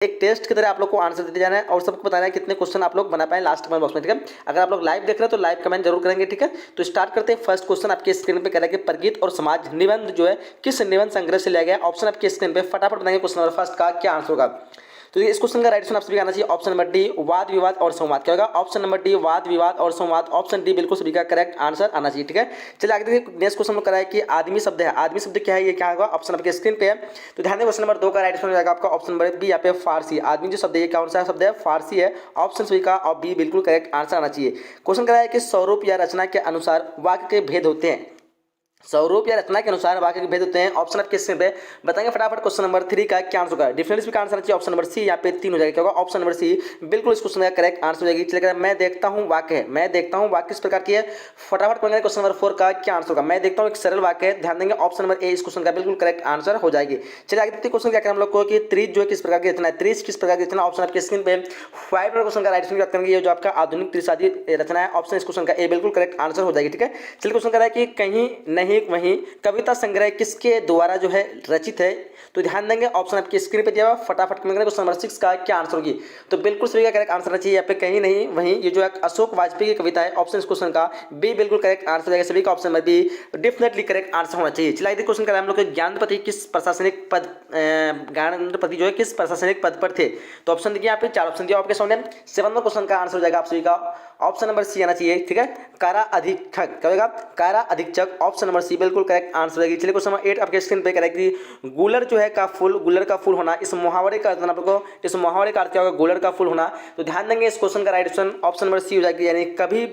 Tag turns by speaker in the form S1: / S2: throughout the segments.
S1: एक टेस्ट की तरह आप लोग को आंसर देते जाना है और सबको बताना है कितने क्वेश्चन आप लोग बना पाए लास्ट कमेंट बॉक्स में, ठीक है। अगर आप लोग लाइव देख रहे हो तो लाइव कमेंट जरूर करेंगे, ठीक है। तो स्टार्ट करते हैं। फर्स्ट क्वेश्चन आपके स्क्रीन पे कह रहा है कि प्रगीत और समाज निबंध जो है किस निबंध संग्रह से लिया गया। ऑप्शन आपके स्क्रीन पे, फटाफट बताएंगे क्वेश्चन नंबर फर्स्ट का क्या आंसर होगा। तो इस क्वेश्चन का राइट आंसर आप सभी का आना चाहिए ऑप्शन नंबर डी, वाद विवाद और संवाद। क्या होगा? ऑप्शन नंबर डी, वाद विवाद और संवाद। ऑप्शन डी बिल्कुल सभी का करेक्ट आंसर आना चाहिए, ठीक है। चलिए आगे देखिए, नेक्स्ट क्वेश्चन में करा है कि आदमी शब्द है, आदमी शब्द क्या है, ये क्या होगा? ऑप्शन आपके स्क्रीन पे है। तो ध्यान दें क्वेश्चन नंबर 2 का राइट आंसर हो जाएगा आपका ऑप्शन नंबर बी, यहाँ पे फारसी। आदमी जो शब्द है ये कौन सा शब्द है? फारसी है। ऑप्शन सभी का और बी बिल्कुल करेक्ट आंसर आना चाहिए। क्वेश्चन करा है कि स्वरूप या रचना के अनुसार वाक्य के भेद होते हैं। स्वरूप या रचना के अनुसार वाक्य के भेद होते हैं। ऑप्शन आपके स्क्रीन पे बताएंगे फटाफट। क्वेश्चन नंबर 3 का क्या आंसर होगा? डिफरेंस भी का आंसर चाहिए ऑप्शन नंबर सी, यहाँ पे 3 हो जाएगा। क्या होगा? ऑप्शन नंबर सी बिल्कुल इस क्वेश्चन का करेक्ट आंसर हो जाएगी। चलिए मैं देखता हूँ वाक्य है, मैं देखता हूँ वाक्य किस प्रकार की है, फटाफट पढ़ेंगे। क्वेश्चन नंबर 4 का क्या आंसर होगा? मैं देखता हूँ एक सरल वाक्य है, ध्यान देंगे ऑप्शन नंबर ए इस क्वेश्चन का बिल्कुल करेक्ट आंसर हो जाएगी। चलिए आगे देखते क्वेश्चन क्या करें हम लोग को कि त्रिज जो है किस प्रकार की रचना है, त्रिज किस प्रकार की रचना। ऑप्शन आपके स्क्रीन पे 5 नंबर क्वेश्चन का राइट आंसर बात करेंगे। ये जो आपका आधुनिक त्रिसादी रचना है, ऑप्शन इस क्वेश्चन का ए बिल्कुल करेक्ट आंसर हो जाएगी, ठीक है। चलिए क्वेश्चन कह रहा है कि कहीं नहीं वहीं कविता संग्रह किसके द्वारा जो है रचित है। तो ध्यान देंगे ऑप्शन आपकी स्क्रीन पे दिया हुआ, फटाफट कमेंट करें। क्वेश्चन नंबर 6 का क्या आंसर होगी? तो बिल्कुल सही का करेक्ट आंसर चाहिए यहाँ पे, कहीं नहीं वहीं। ये जो अशोक वाजपेयी की कविता है, ऑप्शन इस क्वेश्चन का बी बिल्कुल करेक्ट आंसर जाएगा। सभी का option number be definitely correct answer होना चाहिए। चलिए आगे क्वेश्चन करें हम लोग ज्ञानपति किस प्रशासनिक पद, ज्ञानपति जो है किस प्रशासनिक पद पर थे। तो ऑप्शन देखिए यहाँ पे 4 ऑप्शन दिया आपके सामने। 7 नंबर क्वेश्चन का आंसर हो जाएगा आप सभी का ऑप्शन नंबर सी आना चाहिए, ठीक है। कारा अधीक्षक, क्या होगा? कारा अधीक्षक। ऑप्शन नंबर सी बिल्कुल करेक्ट आंसर रहेगी। चलिए क्वेश्चन नंबर 8 आपके स्क्रीन पे करेक्ट कि गुलर जो है का फूल, गुलर का फूल होना, इस मुहावरे का आप लोग को, इस मुहावरे का अर्थ क्या होगा? गुलर का फूल होना। तो ध्यान देंगे इस क्वेश्चन का right answer option number C हो जाएगी, यानी कभी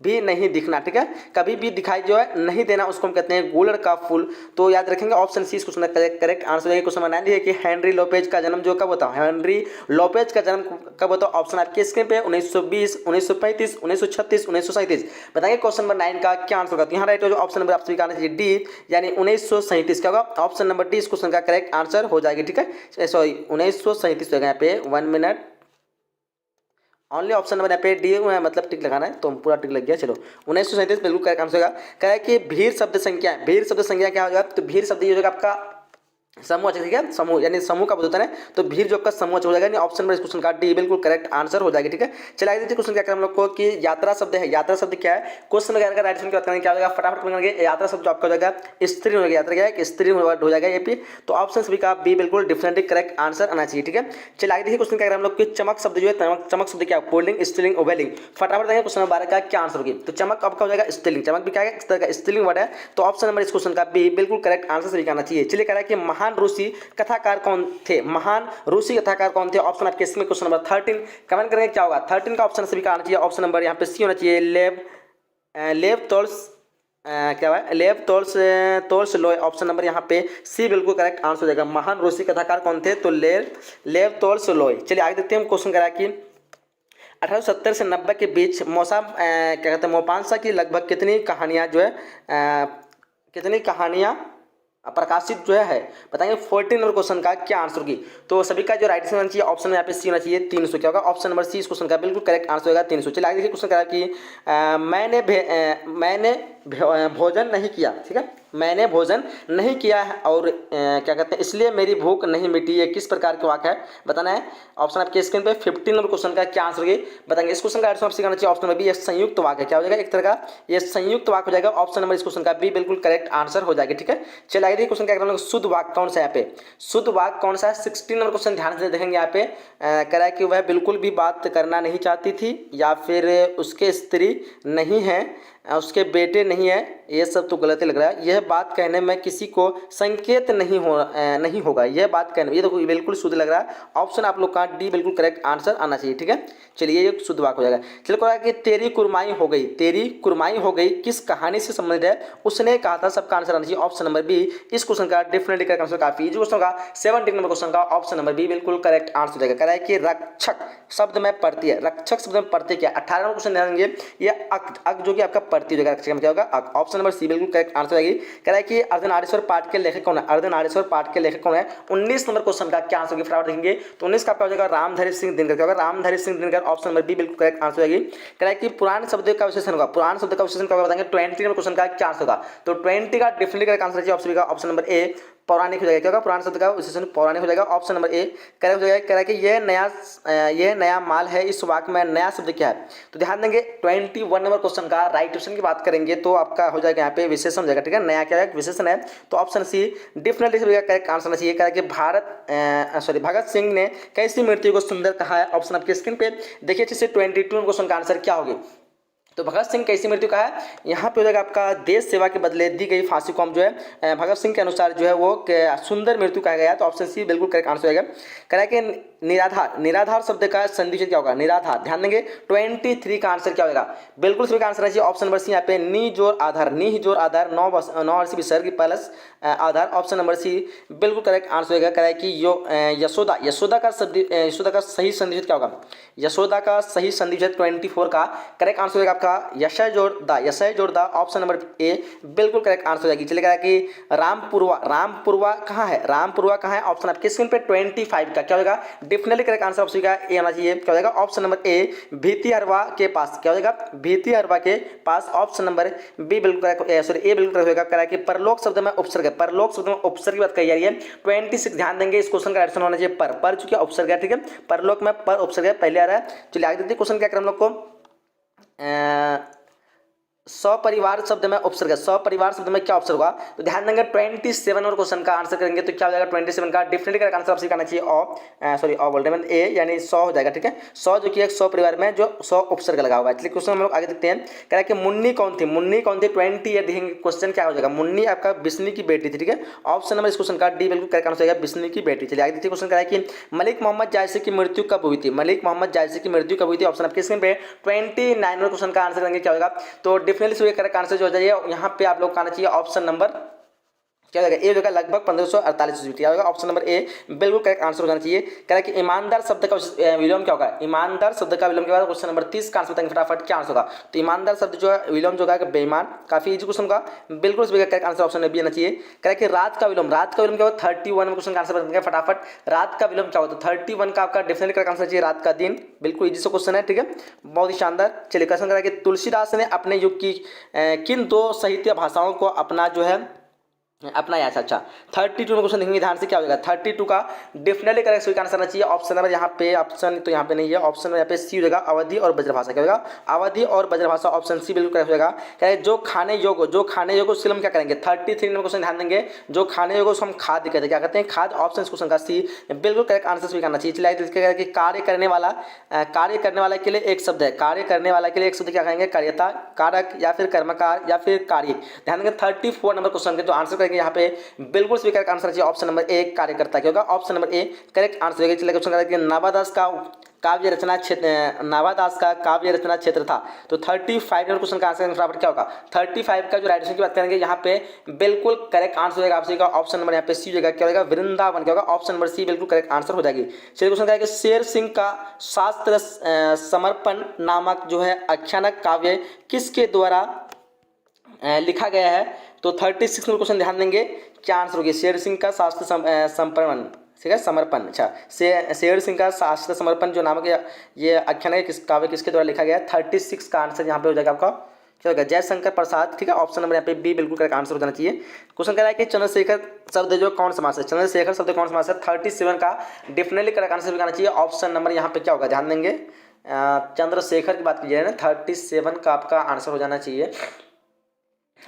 S1: भी नहीं दिखना, ठीक है। कभी भी दिखाई जो है नहीं देना, उसको हम कहते हैं गुलर का फूल। तो याद रखेंगे ऑप्शन सी इस क्वेश्चन का करेक्ट आंसर है। क्वेश्चन नंबर 9 है कि हेनरी लोपेज का जन्म जो कब होता है, हेनरी लोपेज का जन्म कब होता है? ऑप्शन आपके स्क्रीन पे 1920, 1935, 1936, 1937। बताइए क्वेश्चन नंबर 9 का क्या आंसर होगा? तो यहाँ राइट हो जो ऑप्शन नंबर आप सभी का आना चाहिए डी, यानी 1937। क्या होगा? ऑप्शन नंबर डी इस क्वेश्चन का करेक्ट आंसर हो जाएगी, ठीक है। सॉरी 1937 होगा यहाँ पे, 1 मिनट ऑनली। ऑप्शन नंबर यहाँ पे डी मतलब टिक लगाना है, तो पूरा टिक लग गया। चलो 1937 बिल्कुल करेक्ट आंसर होगा। कह रहा है कि भीड़ शब्द संख्या, भीड़ शब्द संख्या क्या होगा? तो भीड़ शब्द ये हो जाएगा आपका समूह, ठीक है। समूह यानी समूह का बोलता है, तो भीड़ जो आपका समूह हो जाएगा, यानी ऑप्शन नंबर इस क्वेश्चन का डी बिल्कुल करेक्ट आंसर हो जाएगी, ठीक है। चलिए आगे देखिए क्वेश्चन क्या करें हम लोग को कि यात्रा शब्द है, यात्रा शब्द क्या है? क्वेश्चन में राइट आंसर की बात करेंगे क्या होगा, फटाफट करेंगे। यात्रा शब्द जो आपका हो जाएगा स्त्री हो जाएगा, यात्रा क्या है? स्त्री हो जाएगा ये पे। तो ऑप्शन सभी का बी बिल्कुल डिफरेंटली करेक्ट आंसर आना चाहिए, ठीक है। चलिए आगे देखिए क्वेश्चन क्या करें हम लोग कि चमक शब्द जो है, चमक शब्द क्या? पुल्लिंग, स्त्रीलिंग, उभयलिंग। फटाफट देंगे क्वेश्चन नंबर 12 का क्या आंसर होगी। तो चमक आपका हो जाएगा स्त्रीलिंग, चमक भी क्या है? इस तरह का स्त्रीलिंग वर्ड है। तो ऑप्शन नंबर इस क्वेश्चन का बी बिल्कुल करेक्ट आंसर सभी का आना चाहिए। चलिए कह रहा है कि महान रूसी कथाकार कौन थे, महान रूसी कथाकार कौन थे? ऑप्शन आपके इसमें क्वेश्चन नंबर 13 कमेंट करेंगे क्या होगा। 13 का ऑप्शन सभी का आना चाहिए। ऑप्शन नंबर यहाँ पे सी होना चाहिए, लेव तोल्स, क्या है? लेव तोल्स्टॉय। ऑप्शन नंबर यहाँ पे सी बिल्कुल करेक्ट आंसर हो जाएगा। महान रूसी कथाकार कौन थे? तो लेव तोल्स्टॉय। चलिए आगे देखते हैं हम क्वेश्चन करा कि 1870 से 90 के बीच क्या कहते हैं मोपांसा की लगभग कितनी कहानियाँ जो है कितनी कहानियाँ प्रकाशित जो है बताएंगे। 14 नंबर क्वेश्चन का क्या आंसर होगी। तो सभी का जो राइट आंसर होना चाहिए ऑप्शन यहाँ पे सी होना चाहिए 300। क्या होगा? ऑप्शन नंबर सी इस क्वेश्चन का बिल्कुल करेक्ट आंसर होगा 300। चलिए आगे देखिए क्वेश्चन करा कि मैंने भोजन नहीं किया, ठीक है। मैंने भोजन नहीं किया है और क्या कहते हैं इसलिए मेरी भूख नहीं मिटी, ये किस प्रकार के वाक्य है बताना है। ऑप्शन आपके स्क्रीन पे 15 नंबर क्वेश्चन का क्या आंसर होगी बताएंगे। इस क्वेश्चन का आंसर आपसे करना चाहिए ऑप्शन नंबर बी, ये संयुक्त वाक्य क्या हो जाएगा? एक तरह का ये संयुक्त वाक्य हो जाएगा। ऑप्शन नंबर इस क्वेश्चन का बी बिल्कुल करेक्ट आंसर हो जाएगा, ठीक है। चलिए आगे क्वेश्चन क्या करना है, शुद्ध वाक्य कौन सा है यहाँ पे? शुद्ध वाक्य कौन सा है? 16 नंबर क्वेश्चन ध्यान से देखेंगे यहाँ पे। कह रहा है कि वह बिल्कुल भी बात करना नहीं चाहती थी, या फिर उसके स्त्री नहीं है, उसके बेटे नहीं है, ये सब तो गलत ही लग रहा है। यह बात कहने में किसी को संकेत नहीं होगा, यह बात कहने में, ये तो बिल्कुल शुद्ध लग रहा है। ऑप्शन आप लोग का डी बिल्कुल करेक्ट आंसर आना चाहिए, ठीक है। चलिए ये शुद्ध वाक्य हो जाएगा। चलिए कहा कि तेरी कुरमाई हो गई, तेरी कुरमाई हो गई किस कहानी से संबंधित है? उसने कहा था, सबका आंसर आना चाहिए ऑप्शन नंबर बी इस क्वेश्चन का डेफिनेटली करेक्ट आंसर। काफी इजी क्वेश्चन का 17 नंबर क्वेश्चन का ऑप्शन नंबर बी बिल्कुल करेक्ट आंसर हो जाएगा। कह रहा है कि रक्षक शब्द में पढ़ती है, रक्षक शब्द में पढ़ते क्या? 18 नंबर क्वेश्चन ध्यान देंगे, ये अक जो कि आपका पढ़ती हो जाएगा, रक्षक में क्या होगा? अक। ऑप्शन नंबर सी बिल्कुल करेक्ट आंसर आएगी। कह रहा है कि अर्धनारीश्वर पाठ के लेखक कौन है? अर्धनारीश्वर पाठ के लेखक कौन है? 19 नंबर क्वेश्चन का क्या आंसर होगी फटाफट देखेंगे। तो 19 का आपका हो जाएगा रामधारी सिंह दिनकर। क्या होगा? Ramdhari Singh Dinkar. Option number B बिल्कुल करेक्ट आंसर आएगी। कह रहा है कि पुराण शब्द का विशेषण होगा, पुराण शब्द का विशेषण क्या होगा बताएंगे। 20 नंबर क्वेश्चन का क्या आंसर होगा? तो 20 का डेफिनेटली करेक्ट आंसर है ऑप्शन का ऑप्शन नंबर ए पौराणिक हो जाएगा, क्या होगा, पुराना शब्द का विशेषण पौराणिक हो जाएगा। ऑप्शन नंबर ए करेक्ट हो जाएगा। कह रहा है कि यह नया माल है, इस वाक्य में नया शब्द क्या है। तो ध्यान देंगे 21 नंबर क्वेश्चन का राइट ऑप्शन की बात करेंगे तो आपका हो जाएगा यहाँ पे विशेषण हो जाएगा, ठीक है। नया क्या है, विशेषण है। तो option C definitely correct answer चाहिए। कह रहा है कि भगत सिंह ने कैसी मृत्यु को सुंदर कहा है। ऑप्शन आपके स्क्रीन पे देखिए अच्छे से 22 क्वेश्चन का आंसर क्या होगी। तो भगत सिंह कैसी मृत्यु का है, यहाँ पे हो जाएगा आपका देश सेवा के बदले दी गई फांसी को हम जो है भगत सिंह के अनुसार जो है वो सुंदर मृत्यु कहा गया है। तो ऑप्शन सी बिल्कुल करेक्ट आंसर होगा। कह रहा है कि निराधार शब्द का संधि क्या होगा, निराधार। ध्यान देंगे 23 का आंसर क्या होगा, बिल्कुल सही का आंसर है ऑप्शन नंबर सी। यहाँ पे नी जोर आधार, नी जोर आधार, नौ वर्ष विसर्ग प्लस आधार। ऑप्शन नंबर सी बिल्कुल करेक्ट आंसर होगा। कह रहा है कि यशोदा का सही संधि क्या होगा, यशोदा का सही संधि 24 का करेक्ट आंसर होगा आपका यशय जोड़ दा। ऑप्शन नंबर ए बिल्कुल करेक्ट आंसर हो जाएगी। चलिए कह रहा है कि रामपुरवा कहाँ है, रामपुरवा कहाँ है। ऑप्शन आपके स्क्रीन पे 25 का क्या होगा, डेफिनेटली करेक्ट आंसर ऑप्शन का ए होना चाहिए। क्या होगा, ऑप्शन नंबर ए भीतिहरवा के पास, क्या होगा, भीतिहरवा के पास। ऑप्शन नंबर बी बिल्कुल करेक्ट, सॉरी ए बिल्कुल करेक्ट होगा। कह रहा है कि परलोक शब्द में उपसर्ग है, परलोक शब्द में उपसर्ग की बात कही जा रही है। 26 ध्यान देंगे इस क्वेश्चन का आंसर होना चाहिए पर चूंकि उपसर्ग है, ठीक है, परलोक में पर उपसर्ग है पहले आ रहा है। चलिए आगे देखते हैं क्वेश्चन क्या करें हम लोग को। सपरिवार शब्द में उपसर्ग, सपरिवार शब्द में क्या उपसर्ग होगा। तो ध्यान देंगे 27 और क्वेश्चन का आंसर करेंगे तो क्या हो जाएगा 27 का डेफिनेटली करेक्ट आंसर आपसे करना चाहिए बोल रहे हैं ए यानी 100 हो जाएगा, ठीक है। 100 जो कि एक 100 परिवार में जो 100 उपसर्ग लगा हुआ है। चलिए क्वेश्चन हम लोग आगे देखते हैं। कह रहा है कि मुन्नी कौन थी, 20 या देखेंगे क्वेश्चन क्या हो जाएगा, मुन्नी आपका बिस्नी की बेटी थी, ठीक है। ऑप्शन नंबर इस क्वेश्चन का डी बिल्कुल करेक्ट आंसर होगा, बिस्नी की बेटी। चलिए आगे देखिए क्वेश्चन कह रहा है कि मलिक मोहम्मद जायसी की मृत्यु कब हुई थी, मलिक मोहम्मद जायसी की मृत्यु कब हुई थी। ऑप्शन आपके स्क्रीन पे 29 और क्वेश्चन का आंसर करेंगे क्या होगा। तो डेफिनेटली करेक्ट आंसर जो हो जाइए यहाँ पे आप लोग का आना चाहिए ऑप्शन नंबर क्या होगा, ए होगा लगभग 1548 ईस्वी। क्या होगा, ऑप्शन नंबर ए बिल्कुल करेक्ट आंसर हो जाना चाहिए। कह रहा है कि ईमानदार शब्द का विलोम क्या होगा, ईमानदार शब्द का विलोम के बाद क्वेश्चन नंबर 30 का आंसर बताएंगे फटाफट क्या आंसर होगा। तो ईमानदार शब्द जो है विलोम जो होगा बेईमान, काफी इजी क्वेश्चन का बिल्कुल करेक्ट आंसर ऑप्शन बी आना चाहिए। कह रहा है कि रात का विलोम क्या होगा, 31 में क्वेश्चन का आंसर बताएंगे फटाफट। रात का विलोम क्या होता है, 31 का आपका डेफिनेटली करेक्ट आंसर चाहिए, रात का दिन। बिल्कुल इजी से क्वेश्चन है, ठीक है, बहुत ही शानदार। चलिए क्वेश्चन कह रहा है कि तुलसीदास ने अपने युग की किन 2 साहित्य भाषाओं को अपना जो है अपना याद। अच्छा 32 में क्वेश्चन देखेंगे ध्यान से क्या होगा, 32 का डेफिनेटली करेक्ट सही आंसर आना चाहिए। ऑप्शन नंबर यहाँ पे ऑप्शन तो यहाँ पे नहीं है, ऑप्शन यहाँ पे सी हो जाएगा अवधि और ब्रजभाषा। क्या होगा, अवधि और ब्रजभाषा। ऑप्शन सी बिल्कुल करेक्ट हो जाएगा। क्या है, जो खाने योग्य उसके लिए हम क्या करेंगे 33 में क्वेश्चन ध्यान देंगे, जो खाने योग्य हम खाद्य कहते हैं, क्या कहते हैं खाद्य। ऑप्शन इस क्वेश्चन का सी बिल्कुल करेक्ट आंसर सही करना चाहिए। चलिए कि कार्य करने वाला के लिए एक शब्द है, कार्य करने वाला के लिए एक शब्द क्या कहेंगे, कार्यता, कारक या फिर कर्मकार या फिर कार्य। ध्यान देंगे 34 नंबर क्वेश्चन के जो आंसर करेंगे यहाँ पे बिल्कुल सही करेक्ट आंसर चाहिए ऑप्शन नंबर ए कार्यकर्ता। क्या होगा, option number A correct answer होगा। चलिए क्वेश्चन करेंगे नाभादास का काव्य रचना क्षेत्र था। तो 35 नंबर क्वेश्चन का आंसर फटाफट क्या होगा, 35 का जो राइट आंसर की बात करेंगे यहाँ पे बिल्कुल करेक्ट आंसर होगा आपसे ऑप्शन नंबर यहाँ पे सी होगा। क्या होगा, वृंदावन। क्या होगा, ऑप्शन नंबर सी बिल्कुल करेक्ट आंसर हो जाएगी। चलिए क्वेश्चन करेंगे शेर सिंह का शास्त्र समर्पण नामक जो है आख्यानक काव्य किसके द्वारा लिखा गया है। तो 36 में क्वेश्चन ध्यान देंगे क्या आंसर होगी, शेर सिंह का शास्त्र समर्पण, ठीक है, समर्पण। अच्छा शेर सिंह का शास्त्र समर्पण जो नामक ये आख्यान है काव्य किसके द्वारा लिखा गया है। 36 का आंसर यहाँ पे हो जाएगा आपका क्या होगा, जयशंकर प्रसाद। ठीक है, ऑप्शन नंबर यहाँ पे बी बिल्कुल करेक्ट आंसर हो जाना चाहिए। क्वेश्चन कह रहा है कि चंद्रशेखर शब्द जो कौन समास है, चंद्रशेखर शब्द कौन समास है। 37 का डेफिनेटली करेक्ट आंसर आना चाहिए। ऑप्शन नंबर यहाँ पे क्या होगा, ध्यान देंगे चंद्रशेखर की बात कीजिए ना, 37 का आपका आंसर हो जाना चाहिए।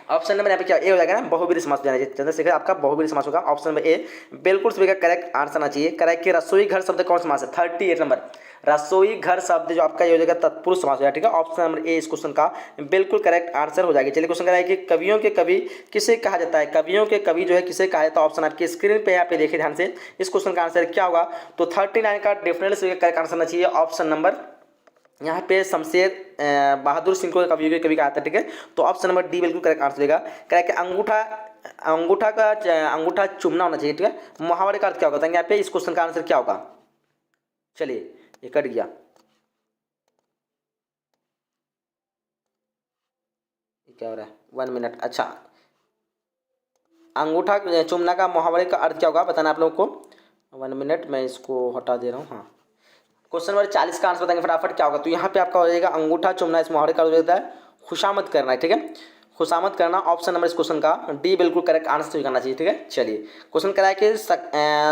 S1: ऑप्शन नंबर यहाँ पे क्या ए हो जाएगा ना, बहुब्रीहि समास हो जाना चाहिए। चंद्रशेखर आपका बहुब्रीहि समास होगा। ऑप्शन नंबर ए बिल्कुल सभी का करेक्ट आंसर आना चाहिए। करेक्ट कि रसोई घर शब्द कौन समास है, 38 नंबर रसोई घर शब्द जो आपका ये हो जाएगा तत्पुरुष समास हो जाएगा। ठीक है, ऑप्शन नंबर ए इस क्वेश्चन का बिल्कुल करेक्ट आंसर हो जाएगी। चलिए क्वेश्चन कह रहा है कि कवियों के कवि किसे कहा जाता है, कवियों के कवि जो है किसे कहा जाता है। ऑप्शन आपकी स्क्रीन पे यहाँ पे देखिए ध्यान से, इस क्वेश्चन का आंसर क्या होगा। तो 39 का डेफिनेटली करेक्ट आंसर आना चाहिए। ऑप्शन नंबर यहाँ पे शमशेर बहादुर सिंह को कवि के कवि कहा था। ठीक है, तो ऑप्शन नंबर डी बिल्कुल करेक्ट आंसर देगा। क्या कि अंगूठा चूमना होना चाहिए। ठीक है, मुहावरे का अर्थ क्या होगा, यहाँ पे इस क्वेश्चन का आंसर क्या होगा। चलिए ये कट गया, क्या हो रहा है 1 मिनट। अच्छा अंगूठा चूमना का मुहावरे का अर्थ क्या होगा बताना आप लोगों को। 1 मिनट मैं इसको हटा दे रहा हूँ। हाँ, क्वेश्चन नंबर 40 का आंसर बताएंगे फटाफट क्या होगा। तो यहाँ पे आपका हो जाएगा अंगूठा चूमना, इस मुहावरे का हो जाता है खुशामद करना है। ठीक है, खुशामद करना, ऑप्शन नंबर इस क्वेश्चन का डी बिल्कुल करेक्ट आंसर करना चाहिए। ठीक है, चलिए क्वेश्चन कराया कि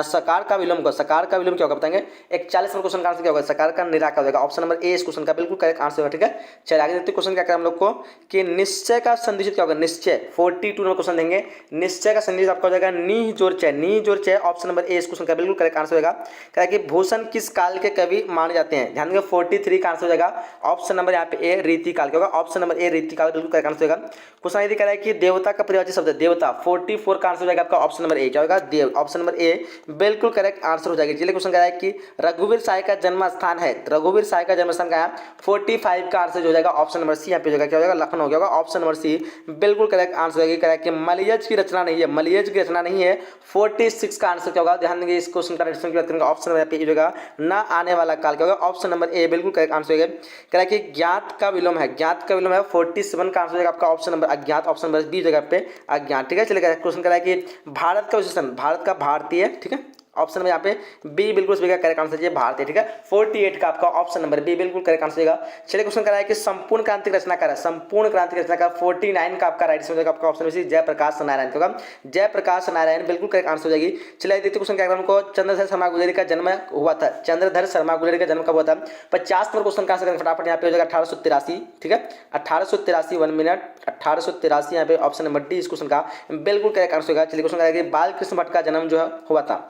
S1: सकार का विलोम को, सकार का विलोम क्या होगा बताएंगे। 41 नंबर क्वेश्चन का आंसर क्या होगा, सकार का निराकार हो जाएगा, ऑप्शन नंबर ए इस क्वेश्चन का बिल्कुल करेक्ट आंसर होगा। ठीक है, चलिए आगे देखते क्वेश्चन क्या करें हम लोग को कि निश्चय का संधिचित क्या होगा, निश्चय 42 नंबर क्वेश्चन देंगे। निश्चय का संधिचित आपका हो जाएगा नी जोर चय, नी जोर चय, ऑप्शन नंबर ए इस क्वेश्चन का बिल्कुल करेक्ट आंसर होगा। क्या कि भूषण किस काल के कवि माने जाते हैं, ध्यान देंगे 43 का आंसर हो जाएगा, ऑप्शन नंबर यहाँ पे ए रीतिकाल का होगा, ऑप्शन नंबर ए रीतिकाल बिल्कुल करेक्ट आंसर होगा। क्वेश्चन यदि कराया कि देवता का परिवाची शब्द देवता, 44 का आंसर हो जाएगा आपका ऑप्शन नंबर ए क्या होगा, देव, ऑप्शन नंबर ए बिल्कुल करेक्ट आंसर हो जाएगा। चलिए क्वेश्चन कराया कि रघुवीर साय का जन्म स्थान है, रघुवीर साय का जन्म स्थान क्या है, 45 का आंसर हो जाएगा ऑप्शन नंबर सी यहाँ पे हो जाएगा, क्या हो जाएगा लखनऊ क्या होगा, ऑप्शन नंबर सी बिल्कुल करेक्ट आंसर होगा। कराया कि मलयज की रचना नहीं है, मलयज की रचना नहीं है, 46 का आंसर क्या होगा, ध्यान देंगे इस क्वेश्चन का की बात करेंगे, ऑप्शन नंबर पे होगा ना आने वाला काल क्या होगा, ऑप्शन नंबर ए बिल्कुल करेक्ट आंसर होगा। कह कि ज्ञात का विलोम है, ज्ञात का विलोम है, 47 का आंसर हो जाएगा आपका ऑप्शन नंबर अज्ञात, ऑप्शन नंबर बी जगह पे अज्ञात। ठीक है, चलिए क्वेश्चन करा कि भारत का विशेषण, भारत का भारतीय, ठीक है, ऑप्शन में यहाँ पे बी बिल्कुल सभी का करेक्ट आंसर है भारतीय। ठीक है, 48 का आपका ऑप्शन नंबर बी बिल्कुल करेक्ट आंसर होगा। चलिए क्वेश्चन कराया कि संपूर्ण क्रांति रचनाकार है, संपूर्ण क्रांति रचनाकार 49 का आपका राइट हो जाएगा आपका ऑप्शन में जयप्रकाश नारायण होगा, जयप्रकाश नारायण बिल्कुल करेक्ट आंसर हो जाएगी। चलिए देखते क्वेश्चन क्या हमको चंद्रधर शर्मा गुजरी का जन्म हुआ था, चंद्रधर शर्मा गुजरी का जन्म कब हुआ था, 50 नंबर क्वेश्चन का आंसर फटाफट यहाँ पे हो जाएगा 1883। ठीक है, 1883 1 मिनट 1883 यहाँ पे ऑप्शन नंबर डी इस क्वेश्चन का बिल्कुल करेक्ट आंसर होगा। चलिए क्वेश्चन कराया कि बाल कृष्ण भट्ट का जन्म जो है हुआ था,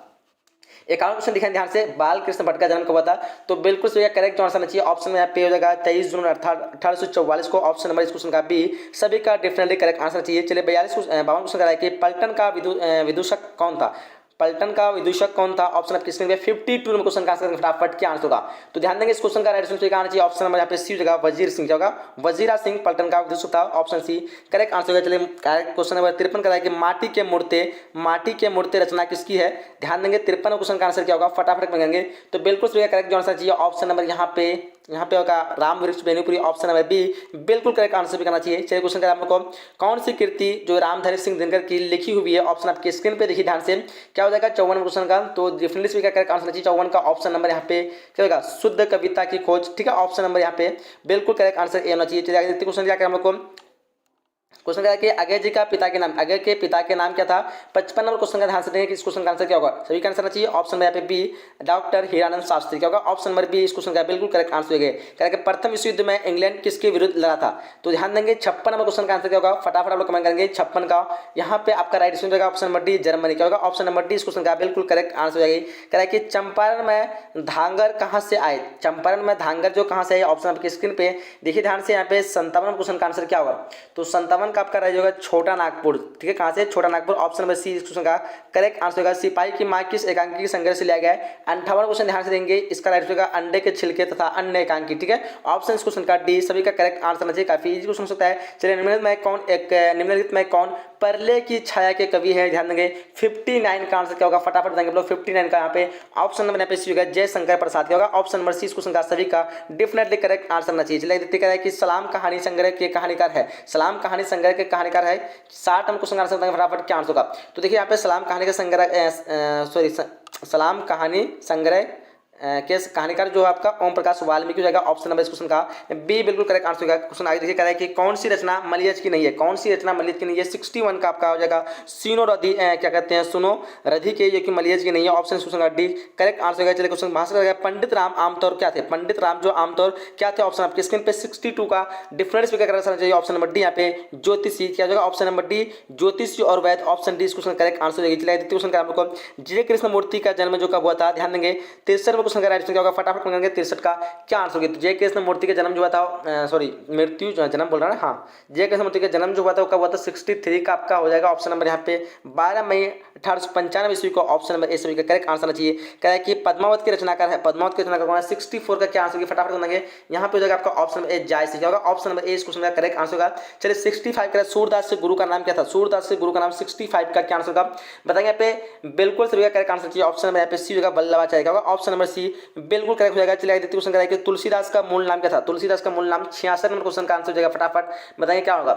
S1: 51 क्वेश्चन दिखाएं ध्यान से, बाल कृष्ण भट्ट का जन्म कब हुआ था, तो बिल्कुल सही करेक्ट आंसर चाहिए, ऑप्शन में यहाँ पे हो जाएगा 23 जून 1844 को, ऑप्शन नंबर इस क्वेश्चन का बी सभी का डेफिनेटली करेक्ट आंसर चाहिए। चलिए 52 क्वेश्चन कराया कि पलटन का विदूषक कौन था, पलटन का विदूषक कौन था, ऑप्शन आपकी स्क्रीन पे 52 नंबर क्वेश्चन का आंसर फटाफट क्या आंसर होगा, तो ध्यान देंगे इस क्वेश्चन का राइट आंसर आना चाहिए, ऑप्शन नंबर यहाँ पे सी हो जाएगा वजीर सिंह, क्या होगा वजीरा सिंह पलटन का विदूषक था, ऑप्शन सी करेक्ट आंसर होगा। चलिए क्वेश्चन नंबर 53 कराया कि माटी के मूर्ति रचना किसकी है, ध्यान देंगे 53 क्वेश्चन का आंसर क्या होगा, फटाफट मांगेंगे, तो बिल्कुल सही करेक्ट जो आंसर चाहिए ऑप्शन नंबर यहाँ पे होगा राम वृक्ष बेनीपुरी, ऑप्शन नंबर बी बिल्कुल करेक्ट आंसर भी करना चाहिए। चलिए क्वेश्चन का आपको कौन सी कृति जो रामधारी सिंह दिनकर की लिखी हुई है, ऑप्शन आपके स्क्रीन पे देखिए ध्यान से, क्या हो जाएगा 54 क्वेश्चन का, तो डेफिनेटली करेक्ट आंसर चाहिए 54 का ऑप्शन नंबर यहाँ पे क्या होगा शुद्ध कविता की खोज। ठीक है, ऑप्शन नंबर यहाँ पे बिल्कुल करेक्ट आंसर ए होना चाहिए। चलिए आगे देखते क्वेश्चन क्या हम लोग को, क्वेश्चन क्या है कि अजय जी का पिता के नाम, अजय के पिता के नाम क्या था, 55 नंबर क्वेश्चन का ध्यान से देंगे कि इस क्वेश्चन का आंसर क्या होगा, सभी का आंसर आना चाहिए, ऑप्शन यहाँ पे बी डॉक्टर हीरानंद शास्त्री, क्या होगा ऑप्शन नंबर बी इस क्वेश्चन का बिल्कुल करेक्ट आंसर होगा। क्या कि प्रथम विश्व युद्ध में इंग्लैंड किसके विरुद्ध लड़ा था, तो ध्यान देंगे 56 नंबर क्वेश्चन का आंसर क्या होगा, फटाफट आप लोग कमेंट करेंगे 56 का, यहाँ पे आपका राइट आंसर होगा ऑप्शन नंबर डी जर्मनी, क्या होगा ऑप्शन नंबर डी इस क्वेश्चन का बिल्कुल करेक्ट आंसर हो जाएगी। कह कि चंपारण में धांगर कहाँ से आए, चंपारण में धांगर जो कहाँ से आए, ऑप्शन आपकी स्क्रीन पे देखिए ध्यान से, यहाँ पे 57 क्वेश्चन का आंसर क्या होगा, तो 57 का आपका राइट होगा छोटा नागपुर। ठीक है, कहाँ से छोटा नागपुर, ऑप्शन नंबर सी इस क्वेश्चन का करेक्ट आंसर होगा। सिपाही की मां किस एकांकी के संघर्ष से लिया गया है, 58 क्वेश्चन ध्यान से देंगे, इसका राइट होगा अंडे के छिलके तथा अन्य एकांकी। ठीक है, ऑप्शन इस क्वेश्चन का डी सभी का करेक्ट आंसर आना चाहिए, काफी इजी क्वेश्चन हो सकता है। चलिए निम्नलिखित में कौन परले की छाया के कवि है, ध्यान देंगे 59 का आंसर क्या होगा, फटाफट बताएंगे लोग 59 का यहाँ पे ऑप्शन नंबर यहाँ पे सी होगा जयशंकर प्रसाद, क्या होगा ऑप्शन नंबर सी इस क्वेश्चन का सभी का डेफिनेटली करेक्ट आंसर आना चाहिए। चलिए देखते हैं कि सलाम कहानी संग्रह के कहानीकार है, सलाम कहानी संग्रह के कहानीकार है, 60 नंबर क्वेश्चन आंसर बताएंगे फटाफट क्या आंसर होगा, तो देखिए यहाँ पे सलाम कहानी का संग्रह सलाम कहानी संग्रह के कहानीकार जो है आपका ओम प्रकाश वाल्मीकि हो जाएगा, ऑप्शन नंबर इस क्वेश्चन का बी बिल्कुल करेक्ट आंसर होगा। क्वेश्चन आगे देखिए कह रहा है कि कौन सी रचना मलयज की नहीं है, कौन सी रचना मलयज की नहीं है, 61 का आपका हो जाएगा सीनो रधि क्या कहते हैं सुनो रधि के, जो कि मलयज की नहीं है, ऑप्शन क्वेश्चन का डी करेक्ट आंसर होगा। चलिए क्वेश्चन भाषा करेगा पंडित राम आमतौर क्या थे, पंडित राम जो आमतौर क्या थे, ऑप्शन आपकी स्क्रीन पे 62 का डिफरेंस भी करना चाहिए, ऑप्शन नंबर डी यहाँ पे ज्योतिषी क्या होगा, ऑप्शन नंबर डी ज्योतिषी और वैद, ऑप्शन डी इस क्वेश्चन करेक्ट आंसर होगी। चलिए द्वितीय क्वेश्चन का आपको जय कृष्ण मूर्ति का जन्म जो कब हुआ था, ध्यान देंगे 63 क्वेश्चन का राइट आंसर क्या होगा, फटाफट करेंगे 63 का क्या आंसर होगी, तो जय कृष्ण मूर्ति का जन्म जो हुआ था सॉरी मृत्यु जन्म बोल रहा है हाँ, जय कृष्ण मूर्ति का जन्म जो हुआ था वो कब हुआ था 63 का आपका हो जाएगा, ऑप्शन नंबर यहाँ पे 12 मई 1895 ईस्वी को, ऑप्शन नंबर ए सभी का करेक्ट आंसर चाहिए। कह रहा है कि पद्मावत के रचनाकार है, पद्मावत के रचनाकार कौन है, 64 का क्या आंसर होगी, फटाफट बनाएंगे यहाँ पे हो जाएगा आपका ऑप्शन नंबर ए जायसी, क्या होगा ऑप्शन नंबर ए इस क्वेश्चन का करेक्ट आंसर होगा। चलिए 65 का सूरदास से गुरु का नाम क्या था, सूरदास से गुरु का नाम 65 का क्या आंसर होगा बताएंगे यहाँ पे बिल्कुल सभी का करेक्ट आंसर चाहिए, ऑप्शन नंबर यहाँ पे सी होगा वल्लभाचार्य, क्या होगा ऑप्शन नंबर सी बिल्कुल करेक्ट हो जाएगा। चलिए द्वितीय क्वेश्चन कराया कि तुलसीदास का मूल नाम क्या था, तुलसीदास का मूल नाम 66 नंबर क्वेश्चन का आंसर हो जाएगा, फटाफट बताएंगे क्या होगा,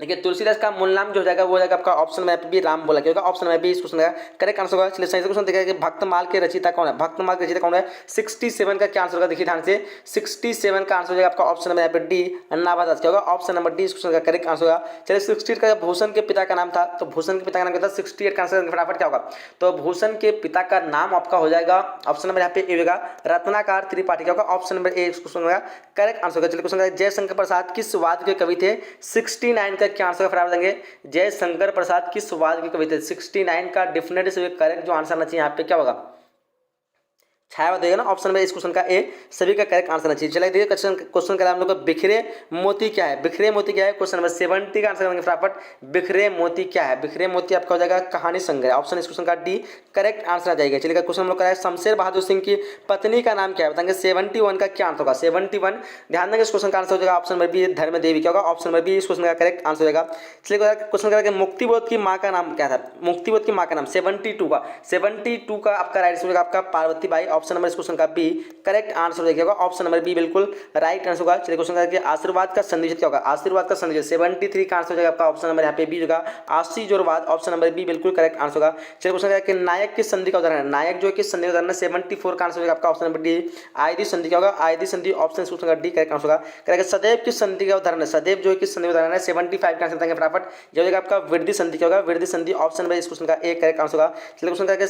S1: देखिए तुलसीदास का मूल नाम जो हो जाएगा वो हो जाएगा आपका ऑप्शन में बी राम बोला गया होगा। ऑप्शन में बी इस क्वेश्चन का करेक्ट आंसर होगा। चलिए सही से क्वेश्चन देखा कि भक्तमाल के रचयिता कौन है, भक्तमाल के रचयिता कौन है। 67 का क्या आंसर होगा, देखिए ध्यान से 67 का आंसर हो जाएगा आपका ऑप्शन नंबर यहाँ पे डी अन्नाभा दास क्या होगा। ऑप्शन नंबर डी इस क्वेश्चन का करेक्ट आंसर होगा। चलिए 68 का भूषण के पिता का नाम था, तो भूषण के पिता का नाम क्या था। 68 का आंसर फटाफट क्या होगा, तो भूषण के पिता का नाम आपका हो जाएगा ऑप्शन नंबर यहाँ पे ए होगा रत्नाकर त्रिपाठी क्या होगा। ऑप्शन नंबर ए इस क्वेश्चन का करेक्ट आंसर होगा। चलिए क्वेश्चन जयशंकर प्रसाद किस वाद के कवि थे। 69 का क्या आंसर फटाफट देंगे। जयशंकर प्रसाद किस वाद के कवि थे। 69 का डेफिनेटली से करेक्ट जो आंसर आना चाहिए यहाँ पे क्या होगा, छायावत देगा ना। ऑप्शन में इस क्वेश्चन का ए सभी का करेक्ट आंसर चाहिए। चलिए देखिए क्वेश्चन का हम लोग को बिखरे मोती क्या है। बिखरे मोती क्या है, क्वेश्चन नंबर 70 का आंसर करेंगे फटाफट। बिखरे मोती क्या है, बिखरे मोती आपका हो जाएगा कहानी संग्रह। ऑप्शन इस क्वेश्चन का डी करेक्ट आंसर आ जाएगा। चलिए क्वेश्चन हम लोग का है शमशेर बहादुर सिंह की पत्नी का नाम क्या है, बताएंगे 71 का क्या आंसर होगा। 71 ध्यान देंगे इस क्वेश्चन का आंसर हो जाएगा ऑप्शन नंबर बी धर्म देवी क्या होगा। ऑप्शन नंबर बी इस क्वेश्चन का करेक्ट आंसर हो जाएगा। चलिए क्वेश्चन करेंगे मुक्तिबोध की माँ का नाम क्या था। मुक्तिबोध की माँ का नाम 72 का आपका राइट होगा आपका पार्वती बाई। ऑप्शन नंबर इस क्वेश्चन का बी करेक्ट आंसर देखिएगा। ऑप्शन नंबर बी बिल्कुल राइट आंसर होगा। चलिए क्वेश्चन करके आशीर्वाद का संधि क्या होगा। आशीर्वाद का संधि 73 का आंसर हो जाएगा आपका ऑप्शन नंबर यहाँ पे बी होगा आशीर्वाद। ऑप्शन नंबर बी बिल्कुल करेक्ट आंसर होगा। चलिए क्वेश्चन करके नायक की संधि का उदाहरण है। नायक जो कि संधि का उदाहरण है 74 का आंसर होगा आपका ऑप्शन नंबर डी आयदी संधि क्या होगा। आयदी संधि ऑप्शन क्वेश्चन का डी करेक्ट आंसर होगा। करेक्ट सदैव की संधि का उदाहरण है। सदैव जो कि संधि का उदाहरण है 75 का आंसर देंगे फटाफट। जो होगा आपका वृद्धि संधि क्या होगा। वृद्धि संधि ऑप्शन नंबर इस क्वेश्चन का ए करेक्ट आंसर होगा। चलिए क्वेश्चन करके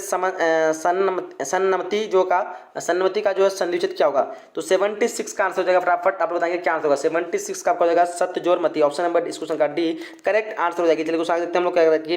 S1: सन्नमति का जो है संधिविच्छेद क्या होगा, तो 76 का आंसर हो जाएगा फटाफट आप लोग बताएंगे क्या आंसर होगा। 76 का आपका हो जाएगा सत्यजोरमती। ऑप्शन नंबर इस क्वेश्चन का डी करेक्ट आंसर हो जाएगी। चलिए क्वेश्चन देखते हैं हम लोग क्या करेंगे कि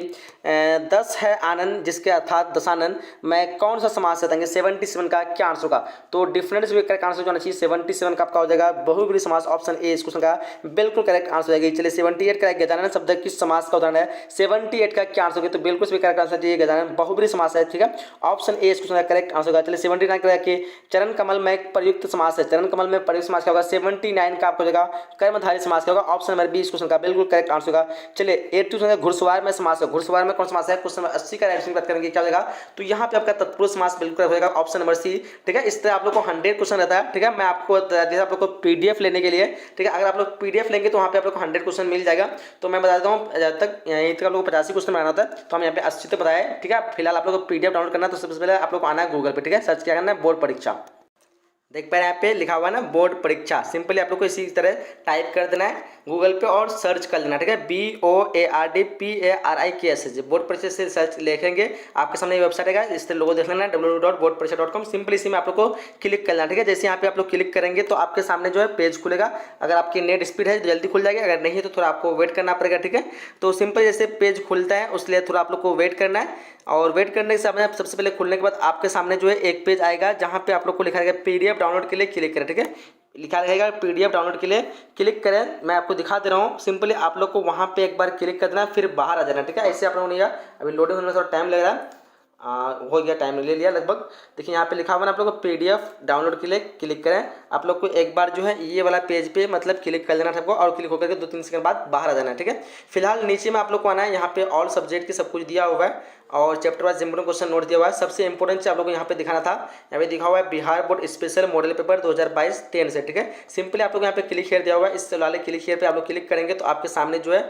S1: 10 है आनंद जिसके अर्थात दशानंद में कौन सा समास है, देंगे 77 का क्या आंसर होगा, तो डिफरेंट से करेक्ट आंसर जो आना चाहिए 77 का आपका हो जाएगा बहुब्रीहि समास। ऑप्शन ए इस क्वेश्चन का बिल्कुल करेक्ट आंसर हो जाएगी। चलिए 78 का गजानन शब्द किस समास का उदाहरण है। 78 का क्या आंसर होगा, तो बिल्कुल सभी करेक्ट आंसर चाहिए गजानन बहुब्रीहि समास है। ठीक है ऑप्शन ए इस क्वेश्चन का करेक्ट आंसर होगा। चलिए 79 का कि चरण कमल में प्रयुक्त समास है। चरण कमल में प्रयुक्त समास क्या होगा। 79 का आपको होगा कर्मधारय समास क्या होगा। ऑप्शन नंबर बी इस क्वेश्चन का बिल्कुल करेक्ट आंसर होगा। चलिए 82 घुड़सवार में समास है। घुड़सवार में कौन समास है, क्वेश्चन नंबर 80 का राइट बात करेंगे क्या होगा, तो यहाँ पे आपका तत्पुरुष समास बिल्कुल होगा ऑप्शन नंबर सी। ठीक है इस तरह आप लोग को 100 क्वेश्चन रहता है। ठीक है मैं आपको जैसे आप लोग को पीडीएफ लेने के लिए, ठीक है अगर आप लोग पीडीएफ लेंगे तो वहाँ पे आप लोग को 100 क्वेश्चन मिल जाएगा। तो मैं बता देता हूँ जब तक यहीं तक आप लोग को 85 क्वेश्चन बनाना होता है, तो हम यहाँ पे 80 तक बताया। ठीक है फिलहाल आप लोग को पीडीएफ डाउनलोड करना है, तो सबसे पहले आप लोग को आना है गूगल पे। ठीक है सर्च क्या करना है बोर्ड परीक्षा, देख पा रहे हैं यहाँ पे लिखा हुआ है ना बोर्ड परीक्षा। सिंपली आप लोग को इसी तरह टाइप कर देना है गूगल पे और सर्च कर लेना। ठीक है BOARDPARIKS बोर्ड परीक्षा से सर्च लिखेंगे आपके सामने वेबसाइट है, इस तरह लोगो देख लेना www.boardpariksha.com। सिंपली इसी में आप लोग को क्लिक करना। ठीक है जैसे यहाँ पे आप लोग क्लिक करेंगे तो आपके सामने जो है पेज खुलेगा। अगर आपकी नेट स्पीड है तो जल्दी खुल जाएगा, अगर नहीं है तो थोड़ा आपको वेट करना पड़ेगा। ठीक है तो सिंपल जैसे पेज खुलता है उसके लिए थोड़ा आप लोग को वेट करना है। और वेट करने से सबसे पहले खुलने के बाद आपके सामने जो है एक पेज आएगा जहाँ पे आप लोग को लिखा रहेगा पीडीएफ डाउनलोड के लिए क्लिक करें। ठीक है लिखा रहेगा पीडीएफ डाउनलोड के लिए क्लिक करें। मैं आपको दिखा दे रहा हूँ सिंपली आप लोग को वहाँ पे एक बार क्लिक कर देना फिर बाहर आ जाना। ठीक है ऐसे आप लोगों ने अभी लोडिंग होने में थोड़ा टाइम लग रहा है, हो गया टाइम ले लिया लगभग। देखिए यहाँ पे लिखा हुआ है आप लोग को पीडीएफ डाउनलोड के लिए क्लिक करें। आप लोग को एक बार जो है ये वाला पेज पे मतलब क्लिक कर लेना था आपको, और क्लिक होकर के 2-3 सेकंड बाद बाहर आ जाना है। ठीक है फिलहाल नीचे में आप लोग को आना है, यहाँ पे ऑल सब्जेक्ट की सब कुछ दिया हुआ है और chapter wise important question note दिया हुआ है। सबसे इंपॉर्टेंट से आप लोग को यहाँ पे दिखाना था, यहाँ पे दिखा हुआ है Bihar board special model paper 2022-10 से। ठीक है सिंपली आप लोग यहाँ पे क्लिक हियर दिया हुआ है, इस वाले क्लिक हियर पे आप लोग क्लिक करेंगे तो आपके सामने जो है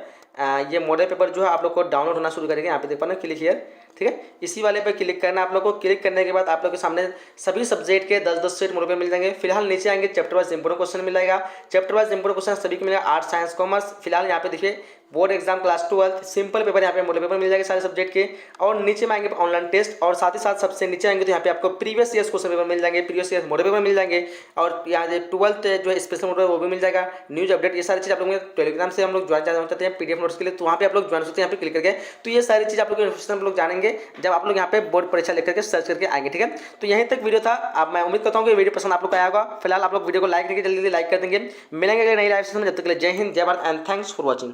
S1: ये मॉडल पेपर जो है आप लोग को डाउनलोड होना शुरू करेंगे। यहाँ पे देख पा रहे हैं क्लिक हियर। ठीक है इसी वाले पे क्लिक करना है आप लोग को। क्लिक करने के बाद आप लोग के सामने सभी सब्जेक्ट के 10-10 सेट मॉडल पेपर मिल जाएंगे। फिलहाल नीचे आएंगे चैप्टर वाइज इंपोर्टेंट क्वेश्चन मिल जाएगा। चैप्टर वाइज इंपोर्टेंट क्वेश्चन सभी को मिलेगा आर्ट्स साइंस कॉमर्स। फिलहाल यहाँ पे देखिए board exam class 12 simple paper यहाँ पे मॉडल पेपर मिल जाएगा सारे सब्जेक्ट के। और नीचे में आएंगे ऑनलाइन टेस्ट और साथ ही साथ सबसे नीचे आएंगे तो यहाँ पे आपको प्रीवियस ईयर्स क्वेश्चन पेपर मिल जाएंगे, प्रीवियस ईयर्स मॉडल पेपर मिल जाएंगे और यहाँ जो 12th जो है स्पेशल मॉडल वो भी मिल जाएगा। न्यूज अपडेट ये सारी चीज़ आप लोग टेलीग्राम से हम लोग ज्वाइन करना चाहते हैं पीडीएफ नोट्स के लिए, तो वहाँ पे आप लोग ज्वाइन होते हैं यहाँ पे क्लिक करके। तो ये सारी चीज़ आप लोग इन्फॉर्मेशन हम लोग जानेंगे जब आप लोग यहाँ पे बोर्ड परीक्षा लेकर के सर्च करके आएंगे। ठीक है तो यहीं तक वीडियो था। अब मैं उम्मीद करता हूँ कि वीडियो पसंद आप लोग को आया होगा। फिलहाल आप लोग वीडियो को लाइक करके जल्दी लाइक कर देंगे। मिलेंगे अगर नई लाइव सेशन में, जब तक के लिए जय हिंद जय Bharat and thanks for watching.